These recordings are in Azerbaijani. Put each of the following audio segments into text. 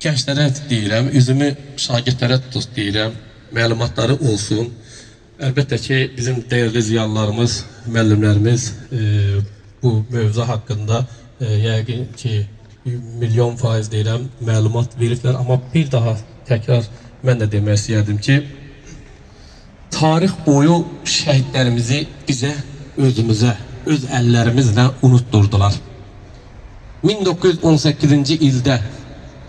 Gençlərə deyirəm, üzümü şagirdlərə tut deyirəm, məlumatları olsun. Əlbəttə ki, bizim dəyərli ziyanlarımız, müəllimlərimiz bu mövzu haqqında yəqin ki, milyon faiz deyirəm, məlumat veriblər. Amma bir daha təkrar mən də demək istəyərdim ki, tarix boyu şəhidlərimizi bizə, özümüzə, öz əllərimizlə unutturdular. 1918-ci ildə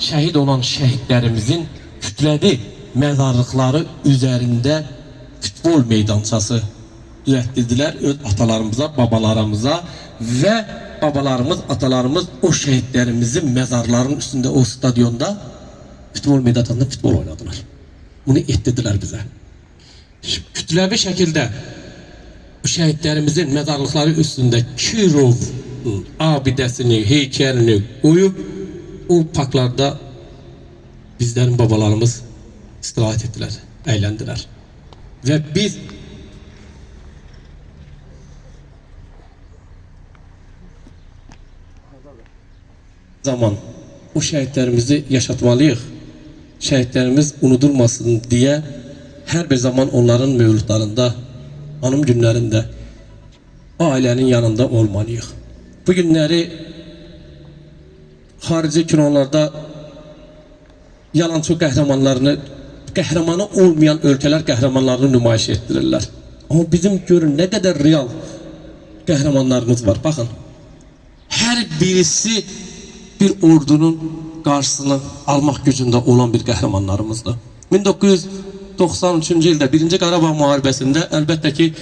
şəhid olan şəhidlərimizin kütləvi məzarlıqları üzərində futbol meydançası düzəltdirdilər öz atalarımıza, babalarımıza və babalarımız, atalarımız o şəhidlərimizin məzarlarının üstündə, o stadionda futbol meydançasında futbol oynadılar. Bunu etdirdilər bizə. Kütləvi şəkildə bu şəhidlərimizin məzarlıqları üstündə Kirov abidəsini, heykəlini qoyub o parklarda bizlərin babalarımız istirahət etdilər, əyləndilər. Və biz zaman o şəhidlərimizi yaşatmalıyıq. Şəhidlərimiz unudulmasın deyə hər bir zaman onların mövludlarında, anım günlərində ailənin yanında olmalıyıq. Bu günləri xarici kinolarda yalançı qəhrəmanlarını, qəhrəmanı olmayan ölkələr qəhrəmanlarını nümayiş etdirirlər. Amma bizim görün nə qədər real qəhrəmanlarımız var. Baxın, hər birisi bir ordunun qarşısını almaq gücündə olan bir qəhrəmanlarımızdır. 1993-cü ildə 1-ci Qarabağ müharibəsində əlbəttə ki,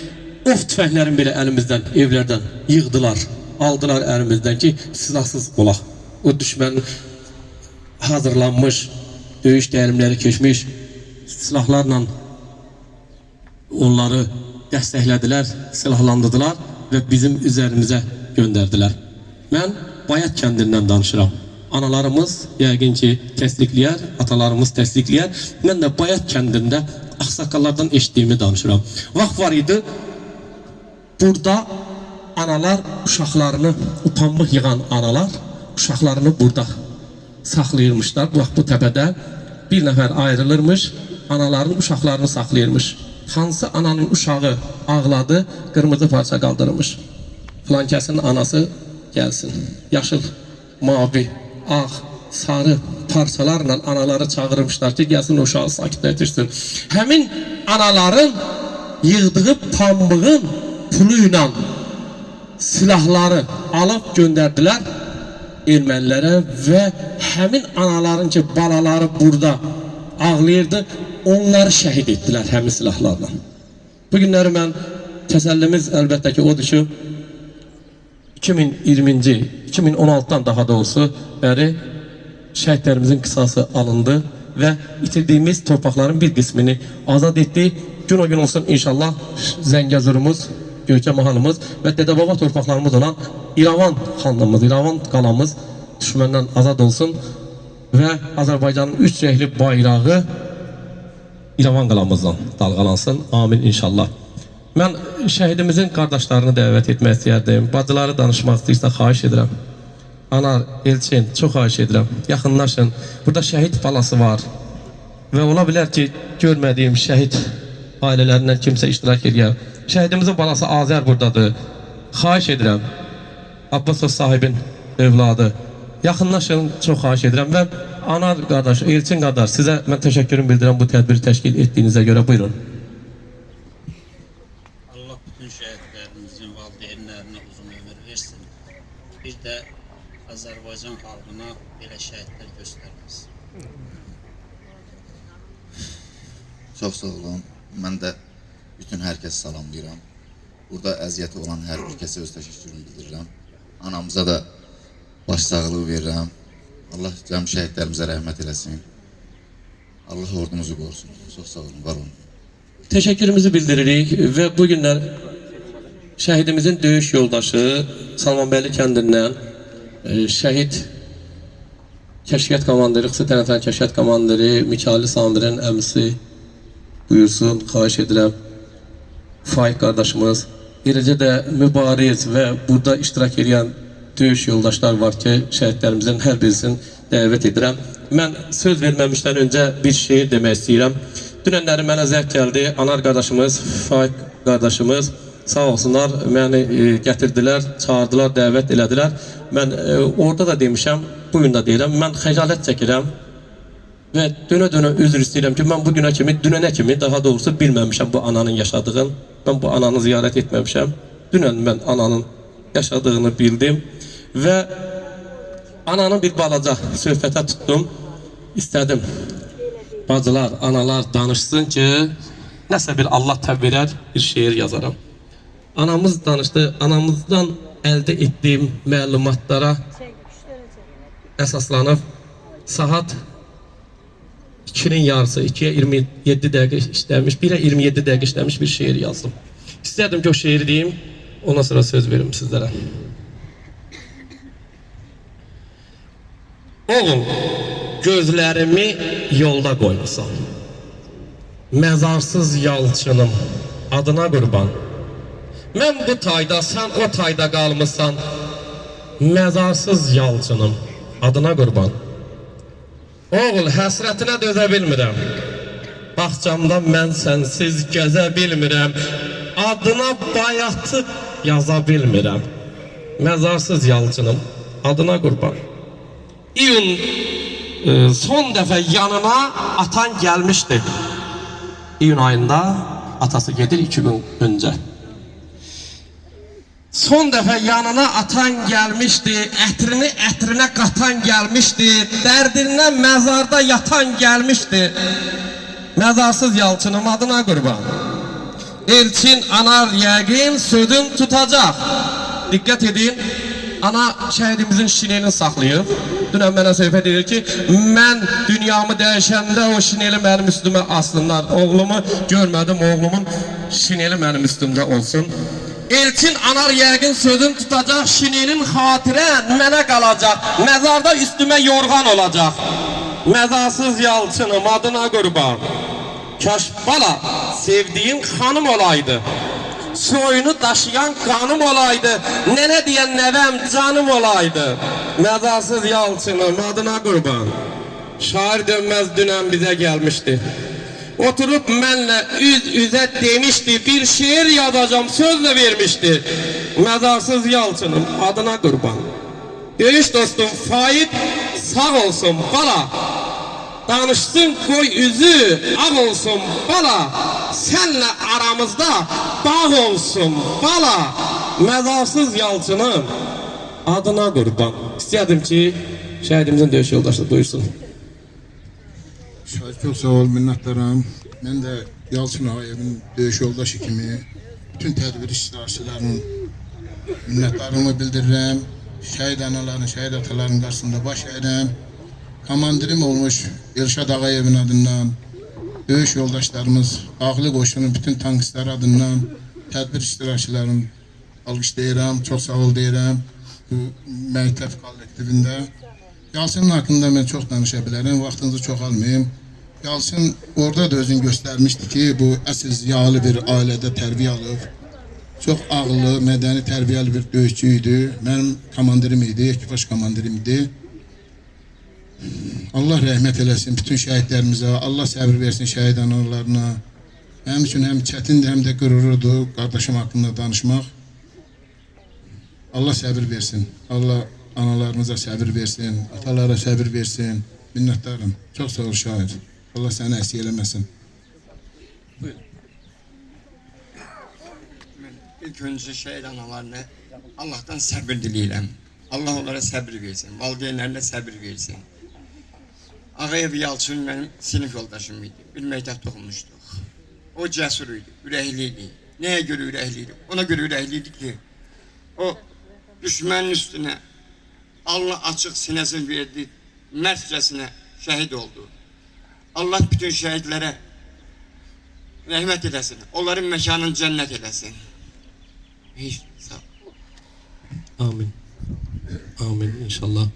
of tüfənglərin belə əlimizdən, evlərdən yığdılar, aldılar əlimizdən ki, silahsız olaq. O düşmənin hazırlanmış, döyüş təlimləri keçmiş silahlarla onları dəstəklədilər, silahlandırdılar və bizim üzərimizə göndərdilər. Mən Bayat kəndindən danışıram. Analarımız yəqin ki təsdiqləyər, atalarımız təsdiqləyər. Mən də Bayat kəndində ağsaqqallardan eşitdiyimi danışıram. Vaxt var idi, burada analar uşaqlarını, pambıq yığan analar uşaqlarını burada saxlayırmışlar. Bu təpədə bir nəfər ayrılırmış, anaların uşaqlarını saxlayırmış. Hansı ananın uşağı ağladı, qırmızı parça qaldırmış. Filan kəsin anası gəlsin. Yaşıl, mavi, ağ, sarı parçalarla anaları çağırmışlar ki, gəlsin o uşağı sakitlətirsin. Həmin anaların yığdığı pambığın pulu ilə silahları alıb göndərdilər ermənilərə və həmin anaların ki, balaları burada ağlayırdı, onları şəhid etdilər həmin silahlarla. Bu günləri mən təsəllimiz əlbəttə ki, odur ki, 2020-ci, 2016-dan daha doğrusu bəri şəhidlərimizin qisası alındı və itirdiyimiz torpaqların bir qismini azad etdi. Gün o gün olsun inşallah Zəngəzurumuz, Göyçə mahalımız və Dədəbaba torpaqlarımız olan İrəvan xanlığımız, İrəvan qalamız düşməndən azad olsun və Azərbaycanın 3 rəngli bayrağı İrəvan qalamızdan dalğalansın. Amin inşallah. Mən şəhidimizin qardaşlarını dəvət etmək istəyərdim. Bacıları danışmaq istəyirsə xahiş edirəm. Anar, Elçin, çox xahiş edirəm. Yaxınlaşın. Burada şəhid balası var. Və ola bilər ki, görmədiyim şəhid ailələrindən kimsə iştirak edir. Şəhidimizin balası Azər buradadır. Xahiş edirəm. Abbasov sahibin övladı. Yaxınlaşın, çox xahiş edirəm. Və Anar qardaş, Elçin qardaş, sizə mən təşəkkürüm bildirəm bu tədbiri təşkil etdiyinizə görə. Buyurun. Şəhidlərimizin valideynlərinə uzun ömür versin. Bir də Azərbaycan xalqına belə şəhidlər göstərməsin. Çox sağ olun. Mən də bütün hər kəsi salamlayıram. Burada əziyyəti olan hər bir kəsə öz təşəkkürümü bildirirəm. Anamıza da başsağlığı verirəm. Allah cəm şəhidlərimizə rəhmət eləsin. Allah ordumuzu qorusun. Çox sağ olun, var olun. Təşəkkürümüzü bildiririk və bu günlər şəhidimizin döyüş yoldaşı Salmanbəyli kəndindən şəhid kəşfiyyat komandiri, Xüsusi Tənəfər kəşfiyyat komandiri Mikail Samirin əmisi buyursun, xahiş edirəm. Faiq qardaşımız, eləcə də mübariz və burada iştirak edən döyüş yoldaşlar var ki, şəhidlərimizin hər birisini dəvət edirəm mən söz verməmişdən öncə bir şeir demək istəyirəm. Dünənləri mənə zəng gəldi, Anar qardaşımız, Faik qardaşımız sağ olsunlar, məni gətirdilər, çağırdılar, dəvət elədilər. Mən orada da demişəm, bugün da deyirəm, mən xəcalət çəkirəm və dönə-dönə üzr istəyirəm ki, mən bugünə kimi, dünənə kimi daha doğrusu bilməmişəm bu ananın yaşadığını. Mən bu ananı ziyarət etməmişəm. Dünən mən ananın yaşadığını bildim və ananı bir balaca söhbətə tutdum. İstədim bacılar, analar danışsın ki, nəsə bir Allah təbb verər, bir şeir yazaram. Anamız danışdı, anamızdan əldə etdiyim məlumatlara əsaslanıb saat 2-nin yarısı, 2-yə 27 dəqiqə işləmiş, 1-ə 27 dəqiqə işləmiş bir şeir yazdım. İstədim ki, o şeiri deyim, ondan sonra söz verim sizlərə. Oğul, gözlərimi yolda qoymusan, məzarsız yalçınım, adına qurban. Mən bu tayda, sən o tayda qalmışsan, məzarsız yalçınım, adına qurban. Oğul, həsrətinə dözə bilmirəm, baxcamda mən sənsiz gəzə bilmirəm, adına bayatı yaza bilmirəm, məzarsız yalçınım, adına qurban. İyun son dəfə yanına atan gəlmişdi. İyun ayında atası gedir 2 gün öncə. Son dəfə yanına atan gəlmişdi, ətrinə qatan gəlmişdi, dərdinə məzarda yatan gəlmişdi. Məzarsız yalçınım, adına qurban. Elçin anar yəqin, sözün tutacaq. Diqqət edin, ana şəhidimizin şinelini saxlayıb. Dünən mənə söhbət edir ki, mən dünyamı dəyişəndə o şineli mənim üstümə aslılar. Oğlumu görmədim, oğlumun şineli mənim üstümdə olsun. Elçin anar yəqin sözün tutacaq, şinelin xatirən mənə qalacaq. Məzarda üstümə yorğan olacaq. Məzarsız yalçınım, adına qurban. Kaş bala sevdiğin xanım olaydı, soyunu daşıyan kanım olaydı, nene diyen nevem canım olaydı. Məzarsız yalçınım, adına qurban. Şair dönmez dünən bizə gəlmişdi. Oturup mənlə üz-üzə demişdi, bir şiir yazacağım, sözlə vermişdi. Məzarsız yalçınım, adına qurban. Döyüş dostum Faik sağ olsun bala, danışsın koy üzü ağ olsun bala, senle aramızda bağ olsun bala, məzarsız yalçınım, adına qurban. İstəyədim ki, şəhidimizin döyüş yoldaşı buyursun. Şahit çok sağ ol, minnettarım. Ben de Yalçın Ağayev'in döyüş yoldaşı kimi bütün tədbir iştirakçılarının minnettarımı bildirirəm. Şəhid anaların, şəhid ataların qarşısında baş əyirəm. Komandirim olmuş Elşad Ağayev'in adından, döyüş yoldaşlarımız, Ağlı Qoşunun bütün tankistler adından, tədbir iştirakçılarını alqışlayıram, çok sağ ol deyirəm bu məktəb kollektivində. Yalçın'ın hakkında ben çok danışa bilərəm, vaxtınızı çok almayayım. Yalçın orada da özünü göstermişti ki, bu əsl ziyalı bir ailədə tərbiyə alıb, çok ağıllı, mədəni, tərbiyəli bir döyüşçüydü. Mənim komandirim idi, ekipaj komandirim idi. Allah rəhmət eləsin bütün şəhidlərimizə, Allah səbir versin şəhid analarına. Mənim üçün həm çətindir, həm də qürurludur qardaşım haqqında danışmaq. Allah səbir versin, Allah analarımıza səbir versin, atalara səbir versin. Minnətdarım, çox sağ ol şair. Allah səni əksik eləməsin. İlk önce şehit analarına Allah'tan sabır dileyirəm. Allah onlara sabır versin, valideynlerine sabır versin. Ağayev Yalçın benim sinif yoldaşım idi. Bir məktəbdə oxumuşduq. O cəsur idi, ürəkliydi. Neye göre ürəkliydi? Ona göre ürəkliydi ki, o düşmənin üstüne Allah açıq sinəsini verdi, mərtcəsinə şəhid oldu. Allah bütün şəhidlərə rəhmət eləsin, onların məkanını cənnət eləsin. Sağ ol. Amin. Amin inşallah.